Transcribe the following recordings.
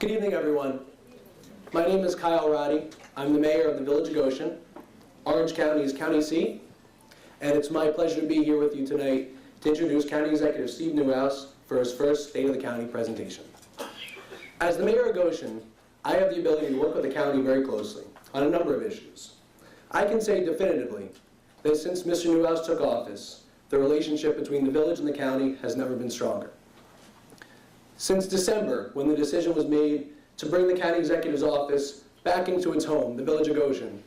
Good evening, everyone. My name is Kyle Roddy. I'm the mayor of the Village of Goshen, Orange County's county seat, and it's my pleasure to be here with you tonight to introduce County Executive Steve Neuhaus for his first State of the County presentation. As the mayor of Goshen, I have the ability to work with the county very closely on a number of issues. I can say definitively that since Mr. Neuhaus took office, the relationship between the village and the county has never been stronger. Since December, when the decision was made to bring the county executive's office back into its home, the Village of Goshen,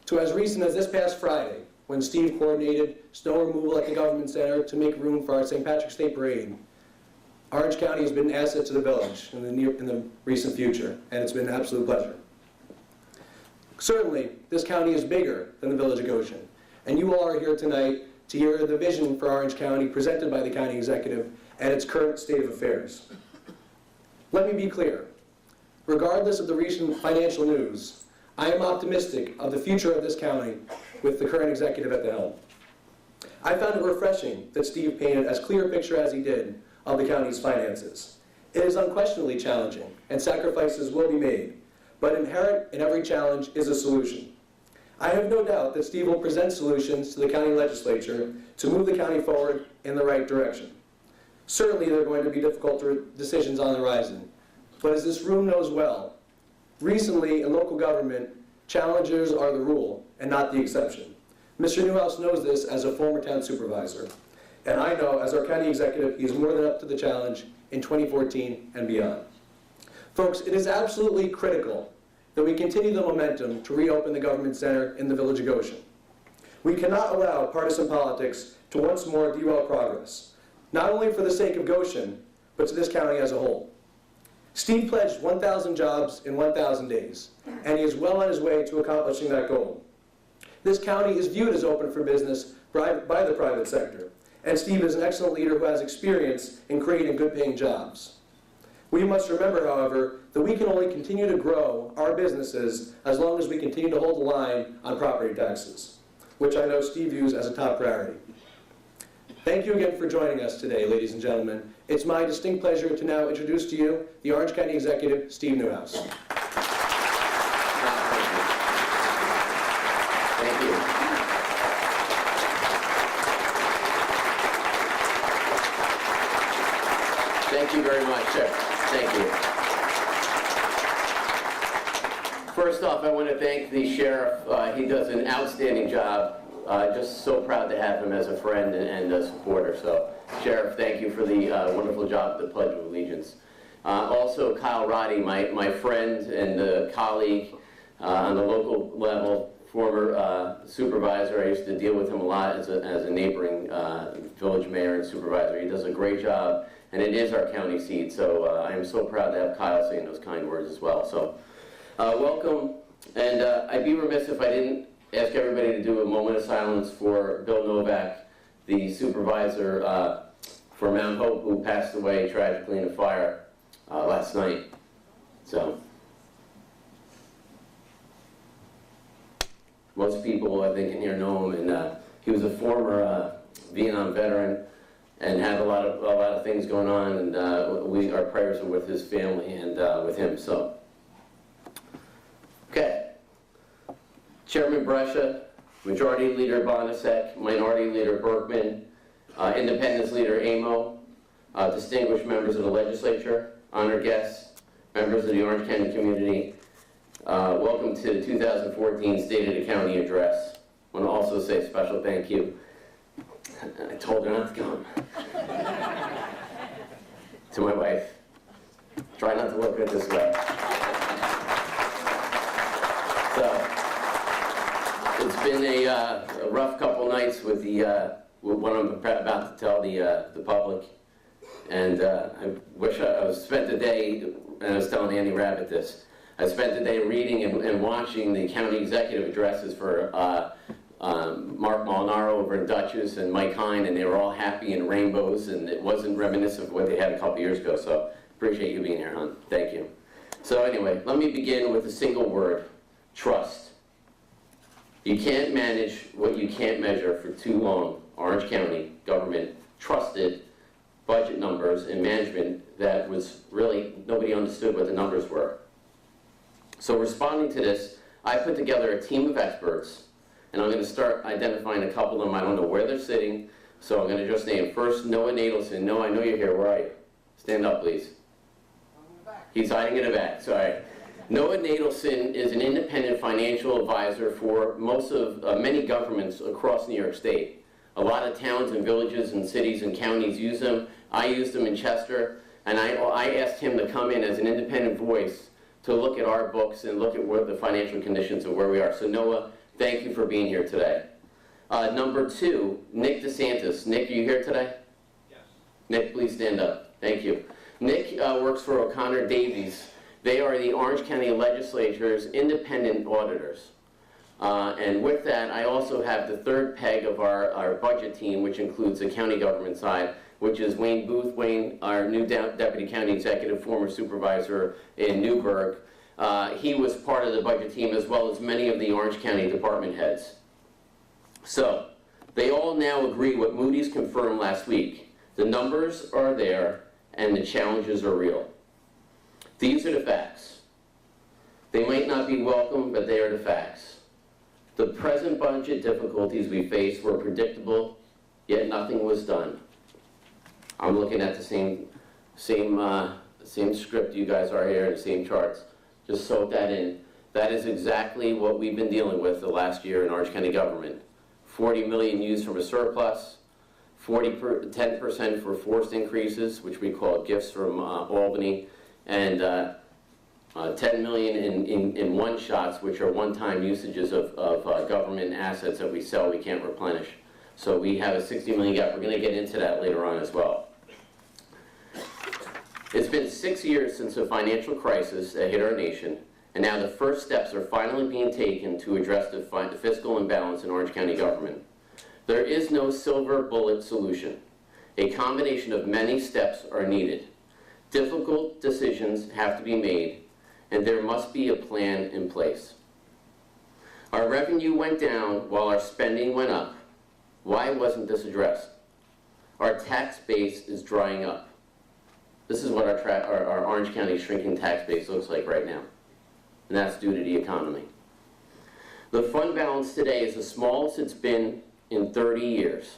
to as recent as this past Friday, when Steve coordinated snow removal at the Government Center to make room for our St. Patrick's Day Parade, Orange County has been an asset to the village in the recent future, and it's been an absolute pleasure. Certainly, this county is bigger than the Village of Goshen, and you all are here tonight to hear the vision for Orange County presented by the county executive and its current state of affairs. Let me be clear. Regardless of the recent financial news, I am optimistic of the future of this county with the current executive at the helm. I found it refreshing that Steve painted as clear a picture as he did of the county's finances. It is unquestionably challenging, and sacrifices will be made, but inherent in every challenge is a solution. I have no doubt that Steve will present solutions to the county legislature to move the county forward in the right direction. Certainly there are going to be difficult decisions on the horizon, but as this room knows well, recently in local government, challenges are the rule and not the exception. Mr. Neuhaus knows this as a former town supervisor, and I know as our county executive he is more than up to the challenge in 2014 and beyond. Folks, it is absolutely critical that we continue the momentum to reopen the Government Center in the Village of Goshen. We cannot allow partisan politics to once more derail progress, not only for the sake of Goshen, but to this county as a whole. Steve pledged 1,000 jobs in 1,000 days, and he is well on his way to accomplishing that goal. This county is viewed as open for business by the private sector, and Steve is an excellent leader who has experience in creating good-paying jobs. We must remember, however, that we can only continue to grow our businesses as long as we continue to hold the line on property taxes, which I know Steve views as a top priority. Thank you again for joining us today, ladies and gentlemen. It's my distinct pleasure to now introduce to you the Orange County Executive, Steve Neuhaus. Thank you. Thank you very much, sir. Thank you. First off, I want to thank the sheriff. He does an outstanding job. Just so proud to have him as a friend and a supporter. So, Sheriff, thank you for the wonderful job of the Pledge of Allegiance. Also, Kyle Roddy, my friend and colleague on the local level, former supervisor. I used to deal with him a lot as a neighboring village mayor and supervisor. He does a great job, and it is our county seat. So I am so proud to have Kyle saying those kind words as well. So, welcome, and I'd be remiss if I didn't ask everybody to do a moment of silence for Bill Novak, the supervisor for Mount Hope, who passed away tragically in a fire last night. So, most people, I think, in here know him, and he was a former Vietnam veteran and had a lot of things going on, and our prayers are with his family and with him. So, okay. Chairman Brescia, Majority Leader Bonasek, Minority Leader Berkman, Independence Leader Amo, distinguished members of the legislature, honored guests, members of the Orange County community, welcome to the 2014 State of the County Address. I want to also say a special thank you. I told her not to come. To my wife. Try not to look at it this way. So, it's been a rough couple nights with what I'm about to tell the public, and I wish I spent the day, and I was telling Andy Rabbit this, I spent the day reading and watching the county executive addresses for Mark Molinaro over in Dutchess and Mike Hine, and they were all happy in rainbows, and it wasn't reminiscent of what they had a couple years ago, so appreciate you being here, hon. Thank you. So anyway, let me begin with a single word, trust. You can't manage what you can't measure for too long. Orange County government trusted budget number numbers in management that was really, nobody understood what the numbers were. So responding to this, I put together a team of experts, and I'm going to start identifying a couple of them. I don't know where they're sitting, so I'm going to just name first Noah Nadelson. Noah, I know you're here. Where are you? Stand up, please. He's hiding in the back, sorry. Noah Nadelson is an independent financial advisor for many governments across New York State. A lot of towns and villages and cities and counties use him. I used him in Chester, and I asked him to come in as an independent voice to look at our books and look at where the financial conditions of where we are. So Noah, thank you for being here today. Number two, Nick DeSantis. Nick, are you here today? Yes. Nick, please stand up. Thank you. Nick works for O'Connor Davies. They are the Orange County Legislature's independent auditors. And with that, I also have the third peg of our budget team, which includes the county government side, which is Wayne Booth. Wayne, our new Deputy County Executive, former supervisor in Newburgh. He was part of the budget team as well as many of the Orange County department heads. So, they all now agree what Moody's confirmed last week. The numbers are there and the challenges are real. These are the facts. They might not be welcome, but they are the facts. The present budget difficulties we face were predictable, yet nothing was done. I'm looking at the same script you guys are here, the same charts. Just soak that in. That is exactly what we've been dealing with the last year in Orange County government. 40 million used from a surplus, 10% for forced increases, which we call gifts from Albany, and 10 million in one-shots, which are one-time usages of government assets that we sell we can't replenish. So we have a 60 million gap. We're going to get into that later on as well. It's been 6 years since the financial crisis that hit our nation, and now the first steps are finally being taken to address the fiscal imbalance in Orange County government. There is no silver bullet solution. A combination of many steps are needed. Difficult decisions have to be made, and there must be a plan in place. Our revenue went down while our spending went up. Why wasn't this addressed? Our tax base is drying up. This is what our Orange County shrinking tax base looks like right now, and that's due to the economy. The fund balance today is the smallest it's been in 30 years.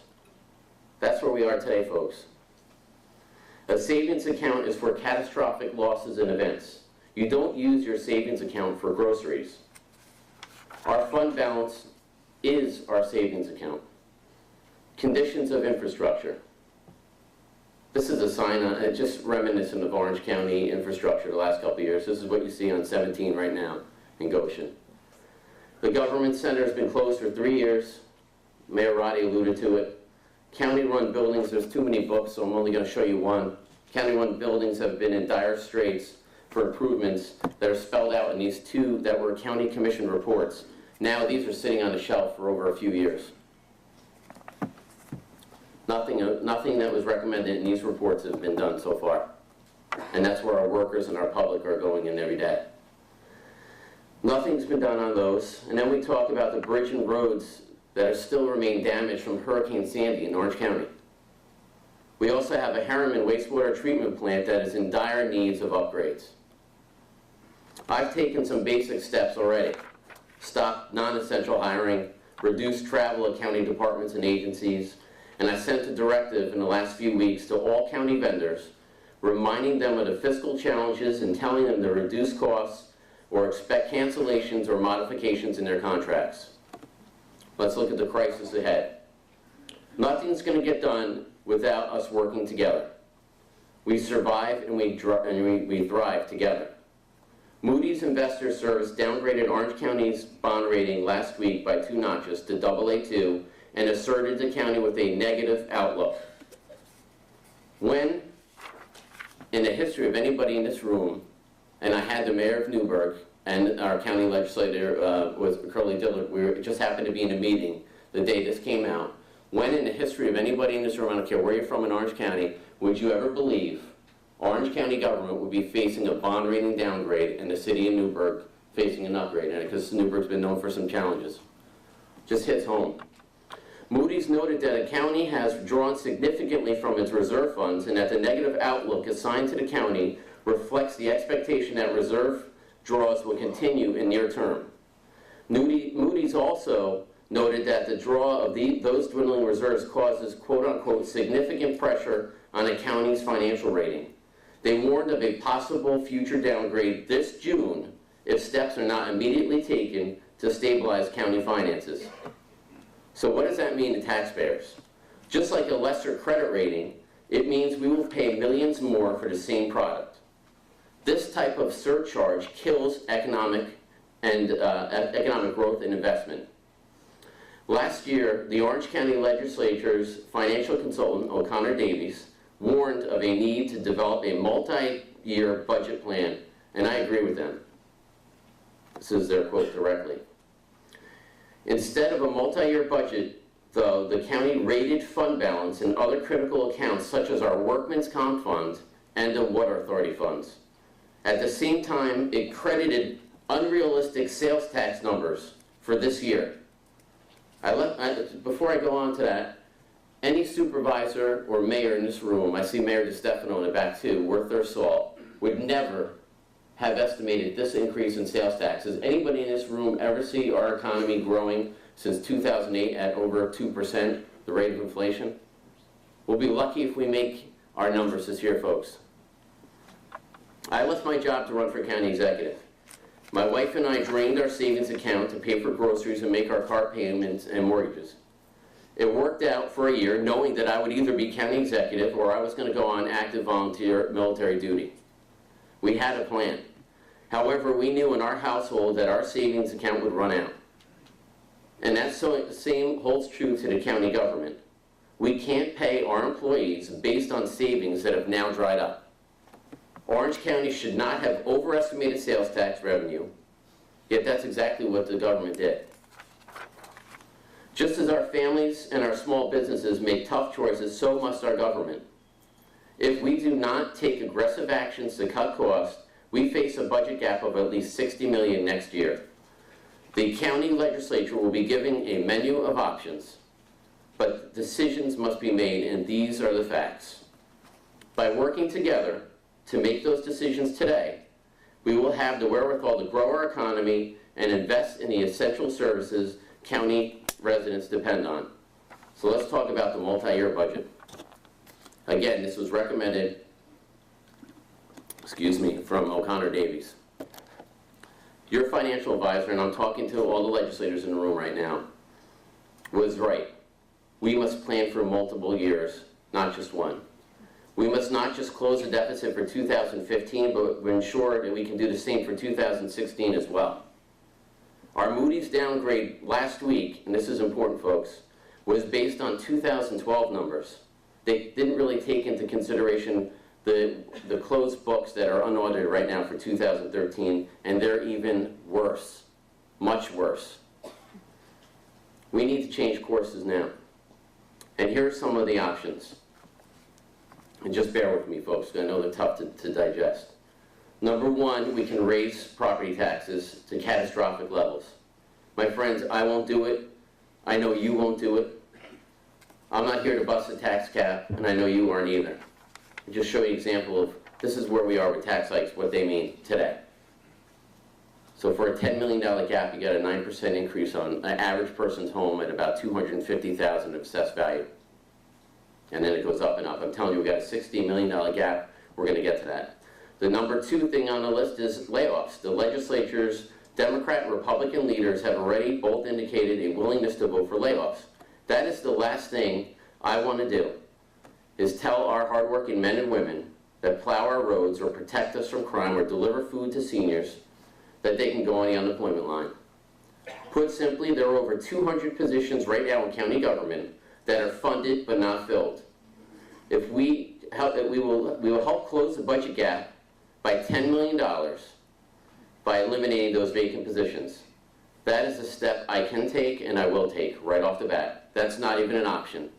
That's where we are today, folks. A savings account is for catastrophic losses and events. You don't use your savings account for groceries. Our fund balance is our savings account. Conditions of infrastructure. This is a sign, just reminiscent of Orange County infrastructure the last couple of years. This is what you see on 17 right now in Goshen. The government center has been closed for 3 years. Mayor Roddy alluded to it. County-run buildings, there's too many books, so I'm only going to show you one. County-run buildings have been in dire straits for improvements that are spelled out in these two that were county commission reports. Now these are sitting on the shelf for over a few years. Nothing that was recommended in these reports has been done so far. And that's where our workers and our public are going in every day. Nothing's been done on those. And then we talk about the bridge and roads that still remain damaged from Hurricane Sandy in Orange County. We also have a Harriman wastewater treatment plant that is in dire needs of upgrades. I've taken some basic steps already. Stopped non-essential hiring, reduced travel at county departments and agencies, and I sent a directive in the last few weeks to all county vendors, reminding them of the fiscal challenges and telling them to reduce costs or expect cancellations or modifications in their contracts. Let's look at the crisis ahead. Nothing's going to get done without us working together. We survive and we thrive together. Moody's Investors Service downgraded Orange County's bond rating last week by 2 notches to AA2 and asserted the county with a negative outlook. When, in the history of anybody in this room, and I had the mayor of Newburgh and our county legislator was Curly Dillard, we just happened to be in a meeting the day this came out. When in the history of anybody in this room, I don't care where you're from in Orange County, would you ever believe Orange County government would be facing a bond rating downgrade and the city of Newburgh facing an upgrade? And because Newburgh's been known for some challenges. Just hits home. Moody's noted that the county has drawn significantly from its reserve funds and that the negative outlook assigned to the county reflects the expectation that reserve draws will continue in near term. Moody's also noted that the draw of those dwindling reserves causes quote-unquote significant pressure on the county's financial rating. They warned of a possible future downgrade this June if steps are not immediately taken to stabilize county finances. So what does that mean to taxpayers? Just like a lesser credit rating, it means we will pay millions more for the same product. This type of surcharge kills economic growth and investment. Last year, the Orange County Legislature's financial consultant, O'Connor Davies, warned of a need to develop a multi-year budget plan, and I agree with them. This is their quote directly. Instead of a multi-year budget, though, the county rated fund balance and other critical accounts such as our Workman's Comp Fund and the Water Authority funds. At the same time, it credited unrealistic sales tax numbers for this year. Before I go on to that, any supervisor or mayor in this room, I see Mayor DeStefano in the back too, worth their salt, would never have estimated this increase in sales tax. Has anybody in this room ever see our economy growing since 2008 at over 2%, the rate of inflation? We'll be lucky if we make our numbers this year, folks. I left my job to run for county executive. My wife and I drained our savings account to pay for groceries and make our car payments and mortgages. It worked out for a year, knowing that I would either be county executive or I was going to go on active volunteer military duty. We had a plan. However, we knew in our household that our savings account would run out. And that same holds true to the county government. We can't pay our employees based on savings that have now dried up. Orange County should not have overestimated sales tax revenue, yet that's exactly what the government did. Just as our families and our small businesses make tough choices, so must our government. If we do not take aggressive actions to cut costs, we face a budget gap of at least $60 million next year. The county legislature will be giving a menu of options, but decisions must be made, and these are the facts. By working together to make those decisions today, we will have the wherewithal to grow our economy and invest in the essential services county residents depend on. So let's talk about the multi-year budget. Again, this was recommended, from O'Connor Davies. Your financial advisor, and I'm talking to all the legislators in the room right now, was right. We must plan for multiple years, not just one. We must not just close the deficit for 2015, but ensure that we can do the same for 2016 as well. Our Moody's downgrade last week, and this is important, folks, was based on 2012 numbers. They didn't really take into consideration the closed books that are unaudited right now for 2013, and they're even worse, much worse. We need to change courses now. And here are some of the options. And just bear with me, folks, because I know they're tough to digest. Number one, we can raise property taxes to catastrophic levels. My friends, I won't do it. I know you won't do it. I'm not here to bust a tax cap, and I know you aren't either. I'll just show you an example of, this is where we are with tax hikes, what they mean today. So for a $10 million gap, you got a 9% increase on an average person's home at about $250,000 of assessed value. And then it goes up and up. I'm telling you, we got a $60 million gap. We're going to get to that. The number two thing on the list is layoffs. The legislature's Democrat and Republican leaders have already both indicated a willingness to vote for layoffs. That is the last thing I want to do, is tell our hardworking men and women that plow our roads or protect us from crime or deliver food to seniors that they can go on the unemployment line. Put simply, there are over 200 positions right now in county government that are funded but not filled. If we will help close the budget gap by $10 million by eliminating those vacant positions. That is a step I can take and I will take right off the bat. That's not even an option.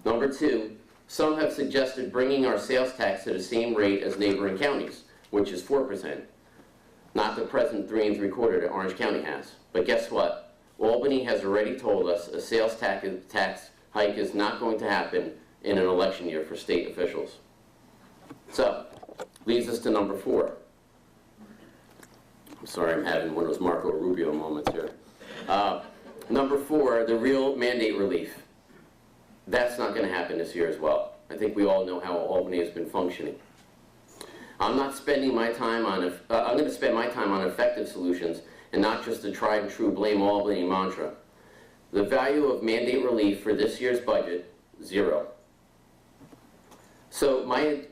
Number two, some have suggested bringing our sales tax to the same rate as neighboring counties, which is 4%. Not the present 3 3/4 that Orange County has. But guess what? Albany has already told us a sales tax hike is not going to happen in an election year for state officials. So, leads us to number 4. I'm sorry, I'm having one of those Marco Rubio moments here. Number 4, the real mandate relief. That's not going to happen this year as well. I think we all know how Albany has been functioning. I'm not spending my time on, I'm going to spend my time on effective solutions and not just the tried and true blame Albany mantra. The value of mandate relief for this year's budget, 0. So my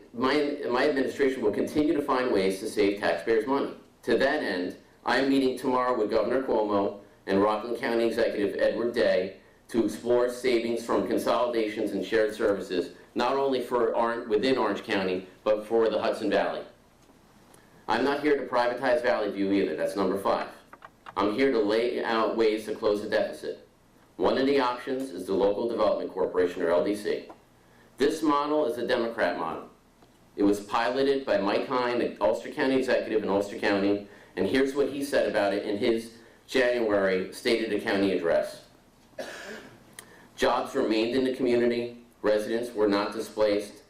administration will continue to find ways to save taxpayers' money. To that end, I am meeting tomorrow with Governor Cuomo and Rockland County Executive Edward Day to explore savings from consolidations and shared services, not only for within Orange County, but for the Hudson Valley. I'm not here to privatize Valley View either, that's number 5. I'm here to lay out ways to close the deficit. One of the options is the Local Development Corporation, or LDC. This model is a Democrat model. It was piloted by Mike Hine, the Ulster County Executive in Ulster County, and here's what he said about it in his January State of the County address. Jobs remained in the community, residents were not displaced,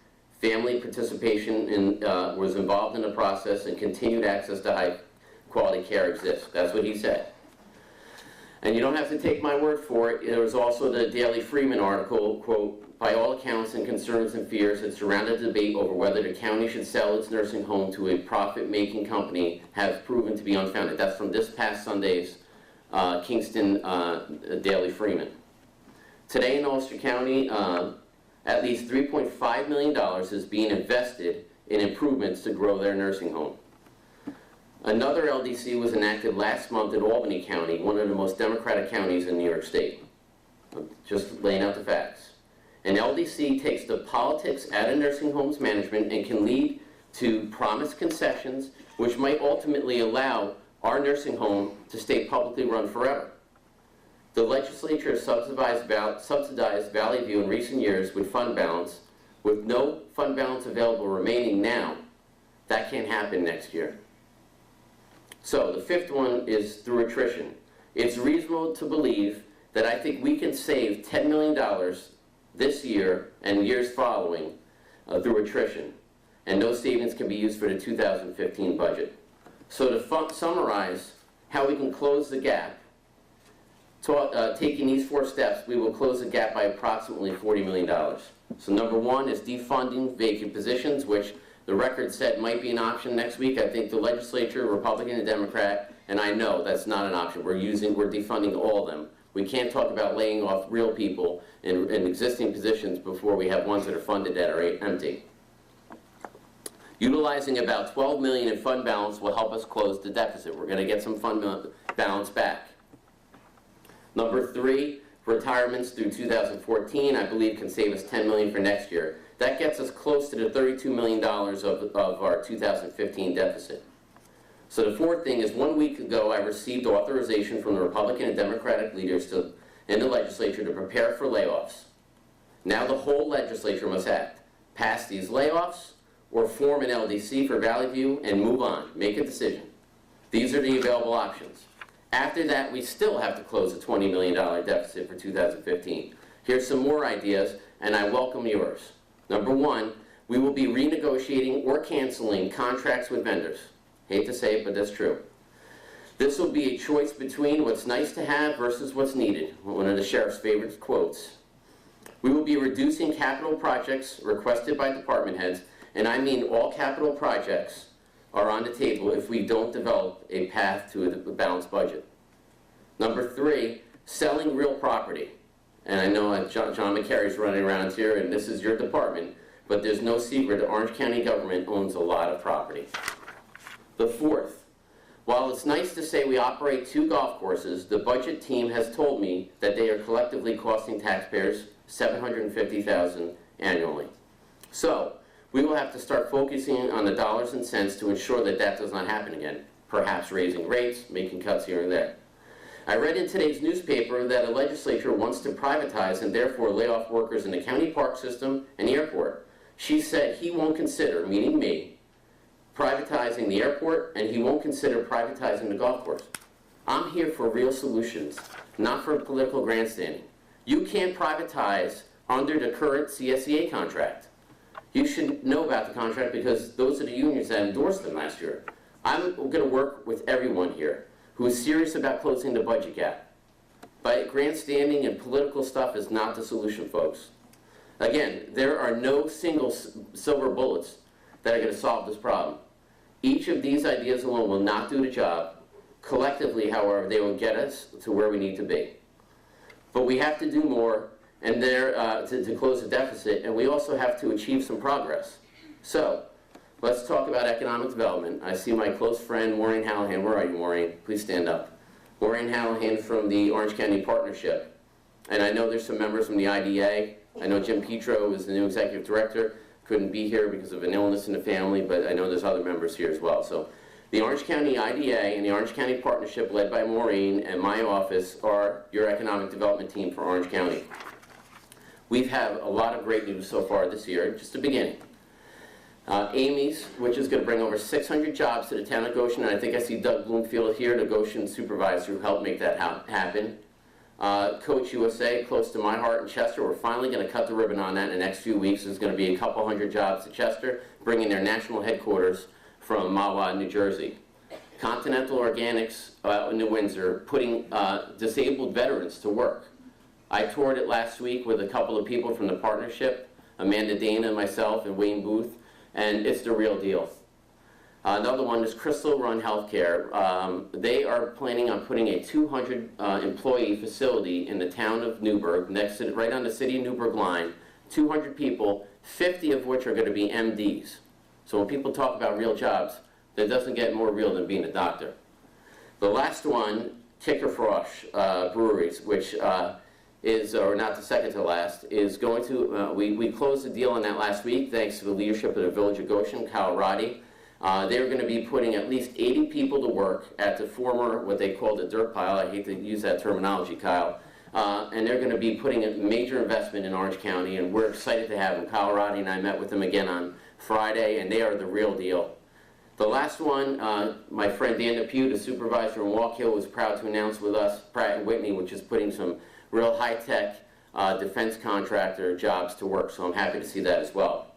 family participation was involved in the process, and continued access to high quality care exists. That's what he said. And you don't have to take my word for it. There was also the Daily Freeman article, quote, by all accounts and concerns and fears that surround the debate over whether the county should sell its nursing home to a profit-making company have proven to be unfounded. That's from this past Sunday's Kingston Daily Freeman. Today in Ulster County, at least $3.5 million is being invested in improvements to grow their nursing home. Another LDC was enacted last month in Albany County, one of the most Democratic counties in New York State. I'm just laying out the facts. An LDC takes the politics out of nursing homes management and can lead to promised concessions, which might ultimately allow our nursing home to stay publicly run forever. The legislature has subsidized Valley View in recent years with fund balance. With no fund balance available remaining now, that can't happen next year. So the 5th one is through attrition. It's reasonable to believe that I think we can save $10 million this year and years following through attrition. And those savings can be used for the 2015 budget. So to summarize how we can close the gap, taking these 4 steps, we will close the gap by approximately $40 million. So number 1 is defunding vacant positions, which the record said might be an option next week. I think the legislature, Republican and Democrat, and I know that's not an option. We're defunding all of them. We can't talk about laying off real people in existing positions before we have ones that are funded that are empty. Utilizing about $12 million in fund balance will help us close the deficit. We're going to get some fund balance back. Number 3, retirements through 2014, I believe can save us $10 million for next year. That gets us close to the $32 million of our 2015 deficit. So the 4th thing is, 1 week ago I received authorization from the Republican and Democratic leaders in the legislature to prepare for layoffs. Now the whole legislature must act. Pass these layoffs or form an LDC for Valley View and move on. Make a decision. These are the available options. After that, we still have to close a $20 million deficit for 2015. Here's some more ideas, and I welcome yours. Number 1, we will be renegotiating or canceling contracts with vendors. Hate to say it, but that's true. This will be a choice between what's nice to have versus what's needed, one of the sheriff's favorite quotes. We will be reducing capital projects requested by department heads, and I mean all capital projects are on the table if we don't develop a path to a balanced budget. Number 3, selling real property. And I know John McCarry's running around here, and this is your department, but there's no secret the Orange County government owns a lot of property. The 4th, while it's nice to say we operate 2 golf courses, the budget team has told me that they are collectively costing taxpayers $750,000 annually. So, we will have to start focusing on the dollars and cents to ensure that that does not happen again, perhaps raising rates, making cuts here and there. I read in today's newspaper that a legislature wants to privatize and therefore lay off workers in the county park system and the airport. She said he won't consider, meaning me, privatizing the airport, and he won't consider privatizing the golf course. I'm here for real solutions, not for political grandstanding. You can't privatize under the current CSEA contract. You should know about the contract because those are the unions that endorsed them last year. I'm going to work with everyone here who is serious about closing the budget gap. But grandstanding and political stuff is not the solution, folks. Again, there are no single silver bullets that are going to solve this problem. Each of these ideas alone will not do the job. Collectively, however, they will get us to where we need to be. But we have to do more and to close the deficit, and we also have to achieve some progress. So, let's talk about economic development. I see my close friend, Maureen Hallahan. Where are you, Maureen? Please stand up. Maureen Hallahan from the Orange County Partnership. And I know there's some members from the IDA. I know Jim Petro is the new executive director. Couldn't be here because of an illness in the family, but I know there's other members here as well. So the Orange County IDA and the Orange County Partnership, led by Maureen and my office, are your economic development team for Orange County. We've had a lot of great news so far this year, just the beginning. Amy's, which is going to bring over 600 jobs to the town of Goshen, and I think I see Doug Bloomfield here, the Goshen supervisor who helped make that happen. Coach USA, close to my heart in Chester, we're finally going to cut the ribbon on that in the next few weeks. There's going to be a couple hundred jobs to Chester, bringing their national headquarters from Mahwah, New Jersey. Continental Organics in New Windsor, putting disabled veterans to work. I toured it last week with a couple of people from the partnership, Amanda Dana, myself, and Wayne Booth, and it's the real deal. Another one is Crystal Run Healthcare. They are planning on putting a 200 employee facility in the town of Newburgh, right on the city of Newburgh line. 200 people, 50 of which are going to be MDs. So when people talk about real jobs, that doesn't get more real than being a doctor. The last one, Kicker Frosh Breweries, which is, or not the second to last, is going to, we closed the deal on that last week thanks to the leadership of the Village of Goshen, Kyle Roddy. They're going to be putting at least 80 people to work at the former, what they call the dirt pile. I hate to use that terminology, Kyle. And they're going to be putting a major investment in Orange County, and we're excited to have them. Kyle Roddy and I met with them again on Friday, and they are the real deal. The last one, my friend Dan Depew, the supervisor in Walk Hill, was proud to announce with us Pratt & Whitney, which is putting some real high-tech defense contractor jobs to work, so I'm happy to see that as well.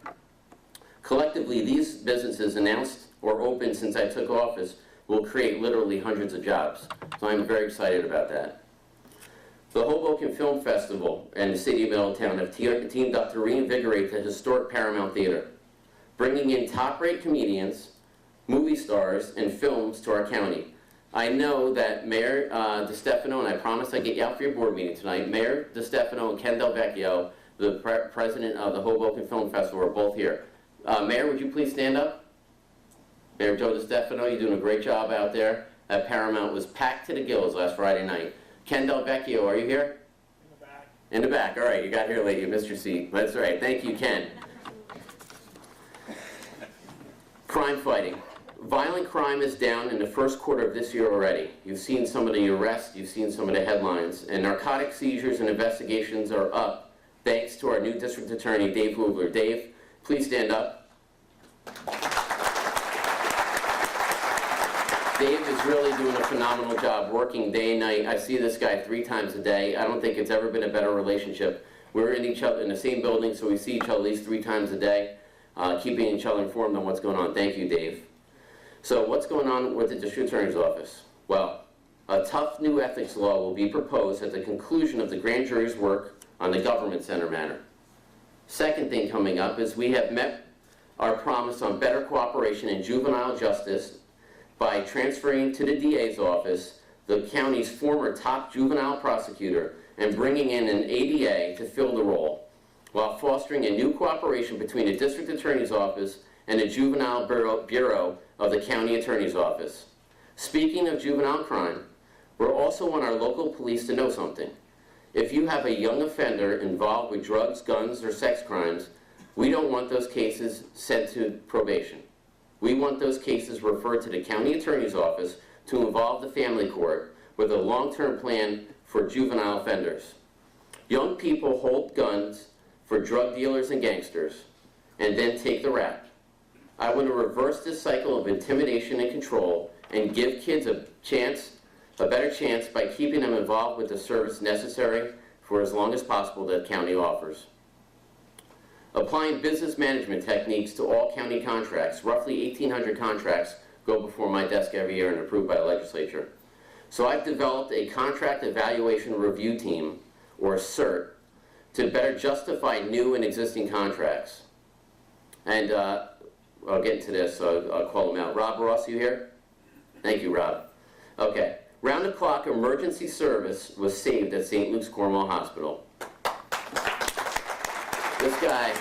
Collectively, these businesses announced or opened since I took office will create literally hundreds of jobs, so I'm very excited about that. The Hoboken Film Festival and the City of Middletown have teamed up to reinvigorate the historic Paramount Theater, bringing in top-rate comedians, movie stars, and films to our county. I know that Mayor DeStefano, and I promise I'd get you out for your board meeting tonight, Mayor DeStefano and Ken Del Vecchio, the president of the Hoboken Film Festival, are both here. Mayor, would you please stand up? Mayor Joe DeStefano, you're doing a great job out there. At Paramount was packed to the gills last Friday night. Ken Del Vecchio, are you here? In the back. In the back, all right, you got here late, you missed your seat. That's all right, thank you, Ken. Crime fighting. Violent crime is down in the first quarter of this year already. You've seen some of the arrests, you've seen some of the headlines, and narcotic seizures and investigations are up thanks to our new district attorney, Dave Hoogler. Dave, please stand up. Dave is really doing a phenomenal job working day and night. I see this guy 3 times a day. I don't think it's ever been a better relationship. We're in the same building, so we see each other at least 3 times a day, keeping each other informed on what's going on. Thank you, Dave. So what's going on with the district attorney's office? Well, a tough new ethics law will be proposed at the conclusion of the grand jury's work on the government center matter. Second thing coming up is we have met our promise on better cooperation in juvenile justice by transferring to the DA's office the county's former top juvenile prosecutor and bringing in an ADA to fill the role, while fostering a new cooperation between the district attorney's office and the juvenile bureau of the county attorney's office. Speaking of juvenile crime, we're also want our local police to know something. If you have a young offender involved with drugs, guns, or sex crimes, we don't want those cases sent to probation. We want those cases referred to the county attorney's office to involve the family court with a long-term plan for juvenile offenders. Young people hold guns for drug dealers and gangsters and then take the rap. I want to reverse this cycle of intimidation and control and give kids a chance a better chance by keeping them involved with the service necessary for as long as possible that the county offers. Applying business management techniques to all county contracts. Roughly 1,800 contracts go before my desk every year and approved by the legislature. So I've developed a contract evaluation review team, or CERT, to better justify new and existing contracts. And I'll get into this, so I'll call him out. Rob Ross, you here? Thank you, Rob. Okay. Round-the-clock emergency service was saved at St. Luke's Cornwall Hospital. This guy,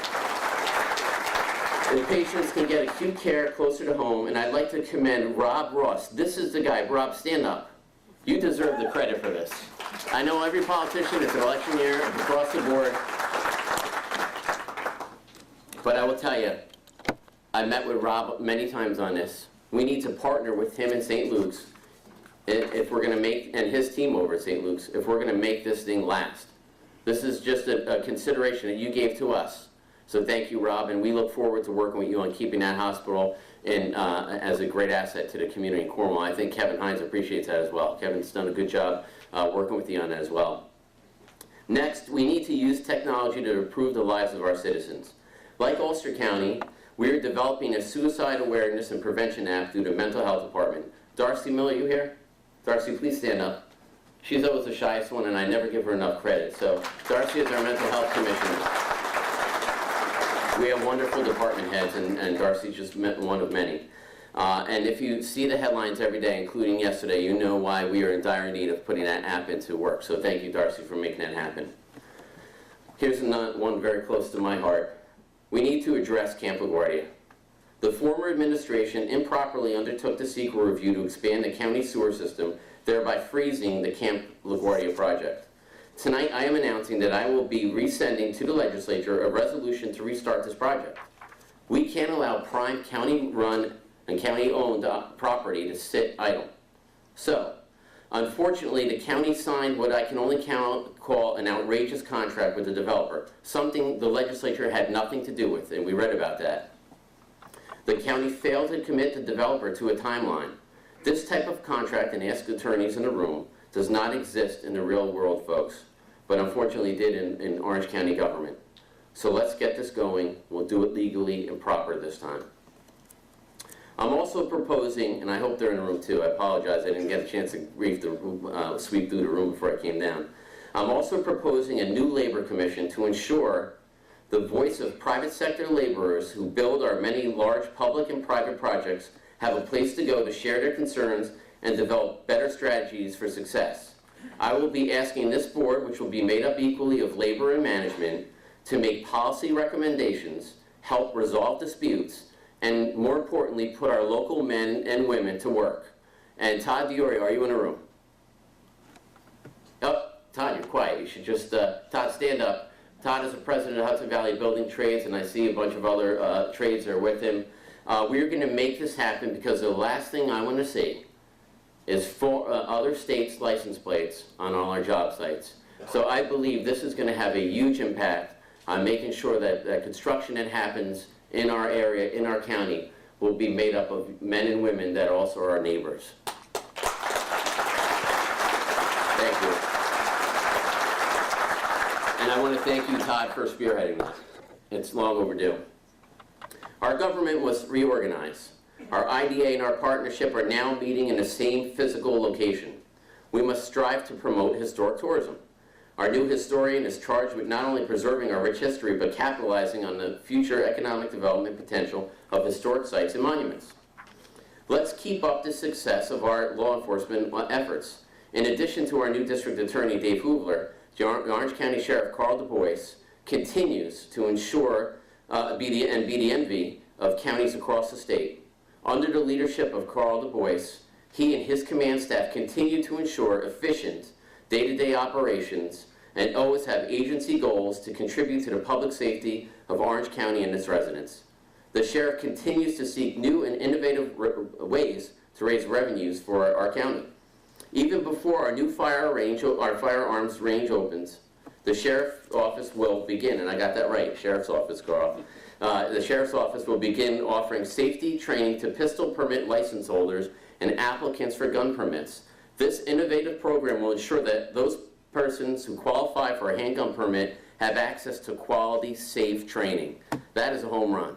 the patients can get acute care closer to home, and I'd like to commend Rob Ross. This is the guy. Rob, stand up. You deserve the credit for this. I know every politician, it's an election year, across the board. But I will tell you, I met with Rob many times on this. We need to partner with him in St. Luke's if we're going to make, and his team over at St. Luke's, if we're going to make this thing last. This is just a consideration that you gave to us. So thank you, Rob, and we look forward to working with you on keeping that hospital as a great asset to the community in Cornwall. I think Kevin Hines appreciates that as well. Kevin's done a good job working with you on that as well. Next, we need to use technology to improve the lives of our citizens. Like Ulster County, we are developing a suicide awareness and prevention app through the mental health department. Darcy Miller, you here? Darcy, please stand up. She's always the shyest one, and I never give her enough credit. So Darcy is our mental health commissioner. We have wonderful department heads, and Darcy's just one of many. And if you see the headlines every day, including yesterday, you know why we are in dire need of putting that app into work. So thank you, Darcy, for making that happen. Here's one very close to my heart. We need to address Camp LaGuardia. The former administration improperly undertook the CEQA review to expand the county sewer system, thereby freezing the Camp LaGuardia project. Tonight, I am announcing that I will be resending to the legislature a resolution to restart this project. We can't allow prime county-run and county-owned property to sit idle. So, unfortunately, the county signed what I can only call an outrageous contract with the developer, something the legislature had nothing to do with, and we read about that. The county failed to commit the developer to a timeline. This type of contract, and ask attorneys in the room, does not exist in the real world, folks, but unfortunately did in Orange County government. So let's get this going. We'll do it legally and proper this time. I'm also proposing, and I hope they're in the room too, I apologize, I didn't get a chance to sweep through the room before I came down. I'm also proposing a new labor commission to ensure the voice of private sector laborers who build our many large public and private projects have a place to go to share their concerns and develop better strategies for success. I will be asking this board, which will be made up equally of labor and management, to make policy recommendations, help resolve disputes, and more importantly, put our local men and women to work. And Todd Diori, are you in the room? Oh, Todd, you're quiet. You should just, Todd, stand up. Todd is the president of Hudson Valley Building Trades, and I see a bunch of other trades that are with him. We're going to make this happen because the last thing I want to see is for other states' license plates on all our job sites. So I believe this is going to have a huge impact on making sure that construction that happens in our area, in our county, will be made up of men and women that also are our neighbors. Thank you. And I want to thank you, Todd, for spearheading this. It's long overdue. Our government was reorganized. Our IDA and our partnership are now meeting in the same physical location. We must strive to promote historic tourism. Our new historian is charged with not only preserving our rich history, but capitalizing on the future economic development potential of historic sites and monuments. Let's keep up the success of our law enforcement efforts. In addition to our new district attorney, Dave Hoovler, the Orange County Sheriff, Carl Du Bois, continues to ensure be the envy of counties across the state. Under the leadership of Carl Du Bois, he and his command staff continue to ensure efficient day-to-day operations and always have agency goals to contribute to the public safety of Orange County and its residents. The sheriff continues to seek new and innovative ways to raise revenues for our county. Even before our new firearms range opens, the sheriff's office will begin, and I got that right, sheriff's office, Carl. The sheriff's office will begin offering safety training to pistol permit license holders and applicants for gun permits. This innovative program will ensure that those persons who qualify for a handgun permit have access to quality, safe training. That is a home run.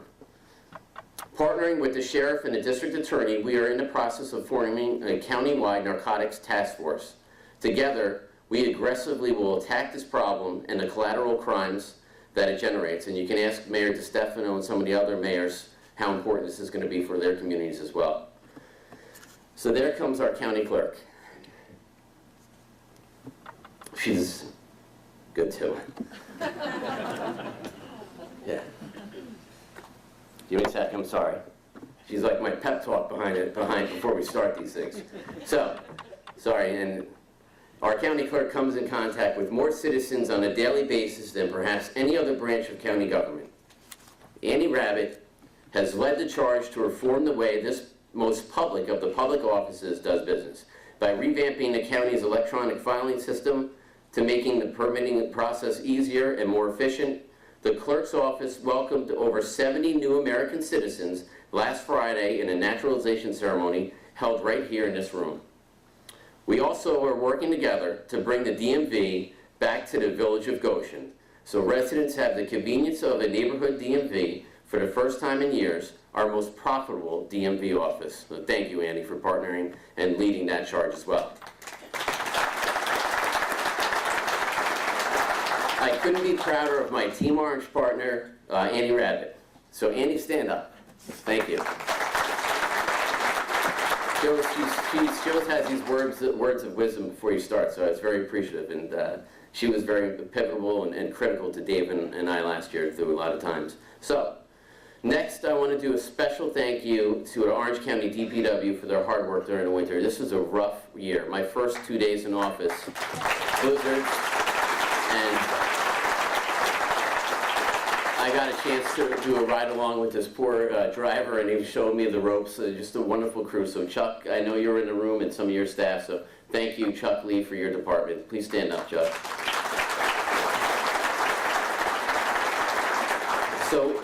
Partnering with the sheriff and the district attorney, we are in the process of forming a county-wide narcotics task force. Together, we aggressively will attack this problem and the collateral crimes that it generates. And you can ask Mayor DeStefano and some of the other mayors how important this is going to be for their communities as well. So there comes our county clerk. She's good too. Yeah. Give me a sec, I'm sorry. She's like my pep talk behind before we start these things. So, sorry, and our county clerk comes in contact with more citizens on a daily basis than perhaps any other branch of county government. Andy Rabbit has led the charge to reform the way this most public of the public offices does business by revamping the county's electronic filing system to making the permitting process easier and more efficient. The clerk's office welcomed over 70 new American citizens last Friday in a naturalization ceremony held right here in this room. We also are working together to bring the DMV back to the village of Goshen, so residents have the convenience of a neighborhood DMV for the first time in years, our most profitable DMV office. So thank you, Andy, for partnering and leading that charge as well. I couldn't be prouder of my Team Orange partner, Andy Rabbit. So Andy, stand up. Thank you. She has these words of wisdom before you start, so I was very appreciative. And she was very pivotal and critical to Dave and I last year through a lot of times. So, next I want to do a special thank you to the Orange County DPW for their hard work during the winter. This was a rough year. My first 2 days in office, blizzard, and I got a chance to do a ride along with this poor driver, and he showed me the ropes. Just a wonderful crew. So Chuck, I know you're in the room and some of your staff, so thank you, Chuck Lee, for your department. Please stand up, Chuck.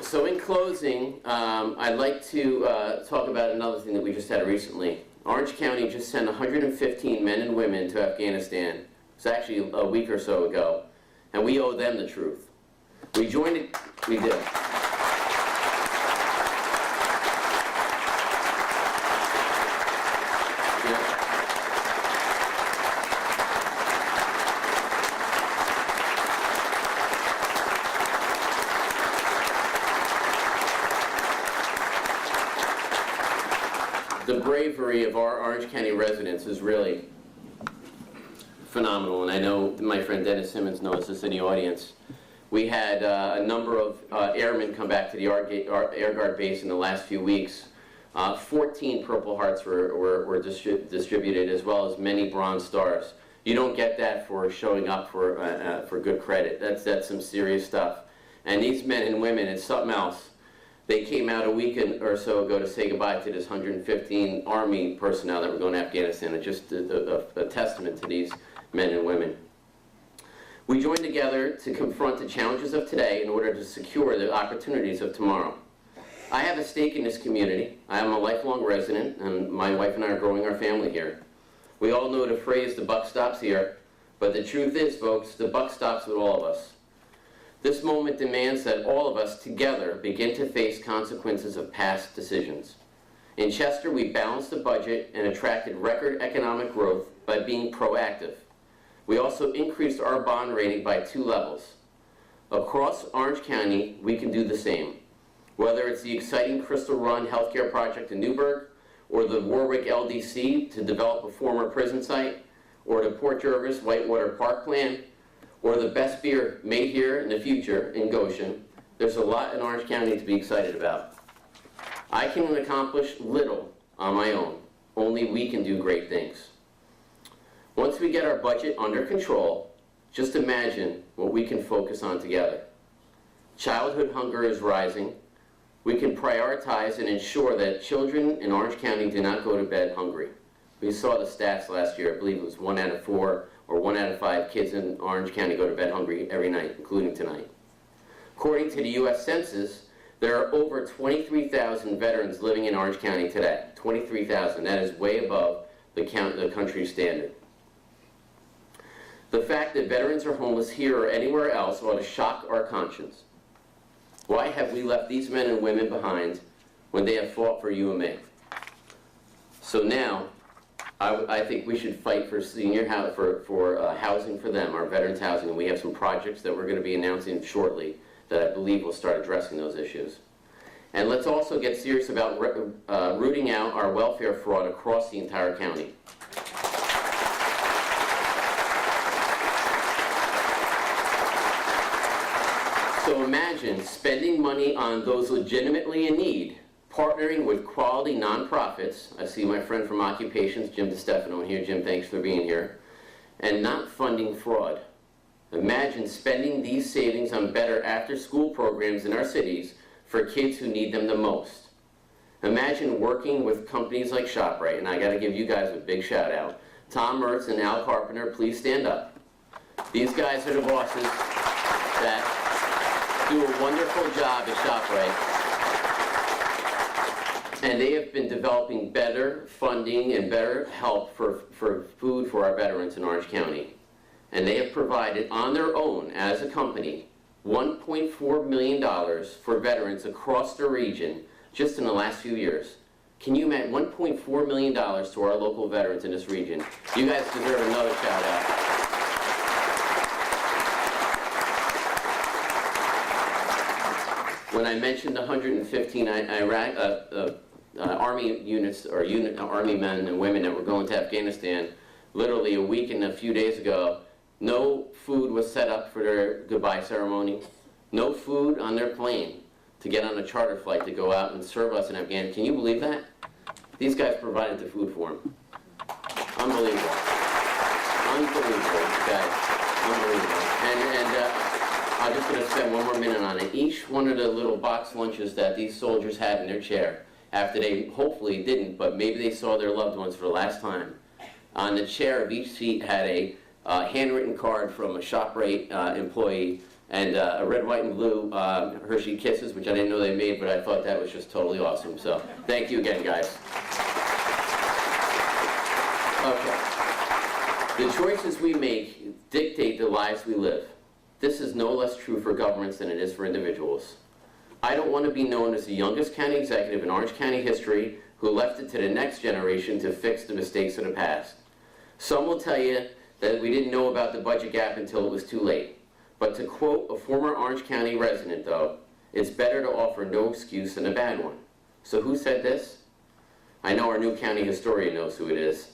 So in closing, I'd like to talk about another thing that we just had recently. Orange County just sent 115 men and women to Afghanistan. It was actually a week or so ago, and we owe them the truth. We joined it, we did. The bravery of our Orange County residents is really phenomenal, and I know my friend Dennis Simmons knows this in the audience. We had a number of airmen come back to the Air Guard base in the last few weeks. 14 Purple Hearts were distributed, as well as many Bronze Stars. You don't get that for showing up for good credit. That's some serious stuff. And these men and women, it's something else. They came out a week or so ago to say goodbye to this 115 Army personnel that were going to Afghanistan. It's just a testament to these men and women. We joined together to confront the challenges of today in order to secure the opportunities of tomorrow. I have a stake in this community. I am a lifelong resident, and my wife and I are growing our family here. We all know the phrase, the buck stops here, but the truth is, folks, the buck stops with all of us. This moment demands that all of us together begin to face consequences of past decisions. In Chester, we balanced the budget and attracted record economic growth by being proactive. We also increased our bond rating by 2 levels. Across Orange County, we can do the same. Whether it's the exciting Crystal Run healthcare project in Newburgh, or the Warwick LDC to develop a former prison site, or the Port Jervis Whitewater Park plan, or the best beer made here in the future in Goshen, there's a lot in Orange County to be excited about. I can accomplish little on my own. Only we can do great things. Once we get our budget under control, just imagine what we can focus on together. Childhood hunger is rising. We can prioritize and ensure that children in Orange County do not go to bed hungry. We saw the stats last year. I believe it was 1 out of 4 or 1 out of 5 kids in Orange County go to bed hungry every night, including tonight. According to the U.S. Census, there are over 23,000 veterans living in Orange County today. 23,000. That is way above the country's standard. The fact that veterans are homeless here or anywhere else ought to shock our conscience. Why have we left these men and women behind when they have fought for you and me? So now, I think we should fight for senior housing for them, our veterans housing, and we have some projects that we're going to be announcing shortly that I believe will start addressing those issues. And let's also get serious about rooting out our welfare fraud across the entire county. So imagine spending money on those legitimately in need, partnering with quality nonprofits. I see my friend from Occupations, Jim DeStefano, here. Jim, thanks for being here. And not funding fraud. Imagine spending these savings on better after-school programs in our cities for kids who need them the most. Imagine working with companies like ShopRite, and I got to give you guys a big shout out. Tom Mertz and Al Carpenter, please stand up. These guys are the bosses that do a wonderful job at ShopRite. And they have been developing better funding and better help for food for our veterans in Orange County. And they have provided on their own, as a company, $1.4 million for veterans across the region just in the last few years. Can you imagine $1.4 million to our local veterans in this region? You guys deserve another shout out. When I mentioned 115 Army units, or Army men and women that were going to Afghanistan, literally a week and a few days ago, no food was set up for their goodbye ceremony, no food on their plane to get on a charter flight to go out and serve us in Afghanistan. Can you believe that? These guys provided the food for them. Unbelievable. Unbelievable, guys. Unbelievable. And I'm just going to spend one more minute on it. Each one of the little box lunches that these soldiers had in their chair, after they hopefully didn't, but maybe they saw their loved ones for the last time, on the chair of each seat had a handwritten card from a ShopRite employee and a red, white, and blue Hershey Kisses, which I didn't know they made, but I thought that was just totally awesome. So thank you again, guys. Okay. The choices we make dictate the lives we live. This is no less true for governments than it is for individuals. I don't want to be known as the youngest county executive in Orange County history who left it to the next generation to fix the mistakes of the past. Some will tell you that we didn't know about the budget gap until it was too late. But to quote a former Orange County resident, though, it's better to offer no excuse than a bad one. So who said this? I know our new county historian knows who it is.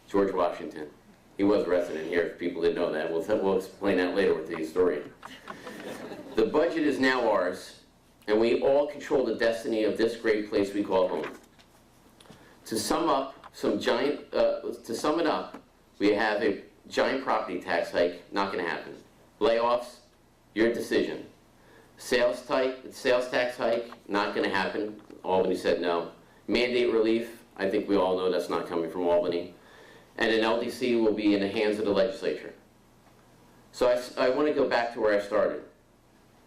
George Washington. He was a resident here, if people didn't know that. We'll explain that later with the historian. The budget is now ours, and we all control the destiny of this great place we call home. To sum it up, we have a giant property tax hike, not going to happen. Layoffs, your decision. Sales tax hike, not going to happen. Albany said no. Mandate relief, I think we all know that's not coming from Albany. And an LDC will be in the hands of the legislature. So I want to go back to where I started.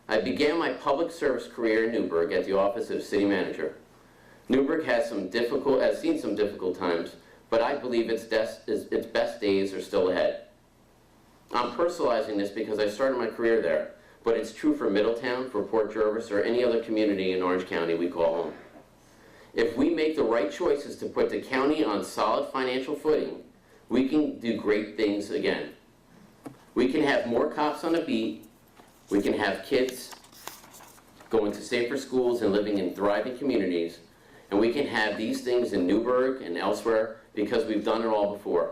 I began my public service career in Newburgh at the office of city manager. Newburgh has seen some difficult times, but I believe its best days are still ahead. I'm personalizing this because I started my career there, but it's true for Middletown, for Port Jervis, or any other community in Orange County we call home. If we make the right choices to put the county on solid financial footing, we can do great things again. We can have more cops on the beat, we can have kids going to safer schools and living in thriving communities, and we can have these things in Newburgh and elsewhere because we've done it all before.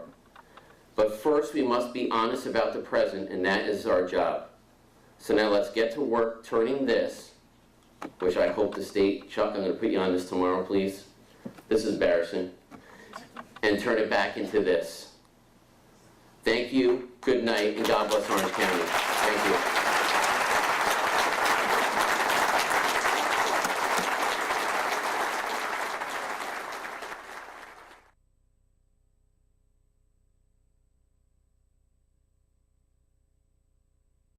But first we must be honest about the present, and that is our job. So now let's get to work turning this, which I hope the state, Chuck, I'm going to put you on this tomorrow, please. This is embarrassing. And turn it back into this. Thank you, good night, and God bless Orange County. Thank you.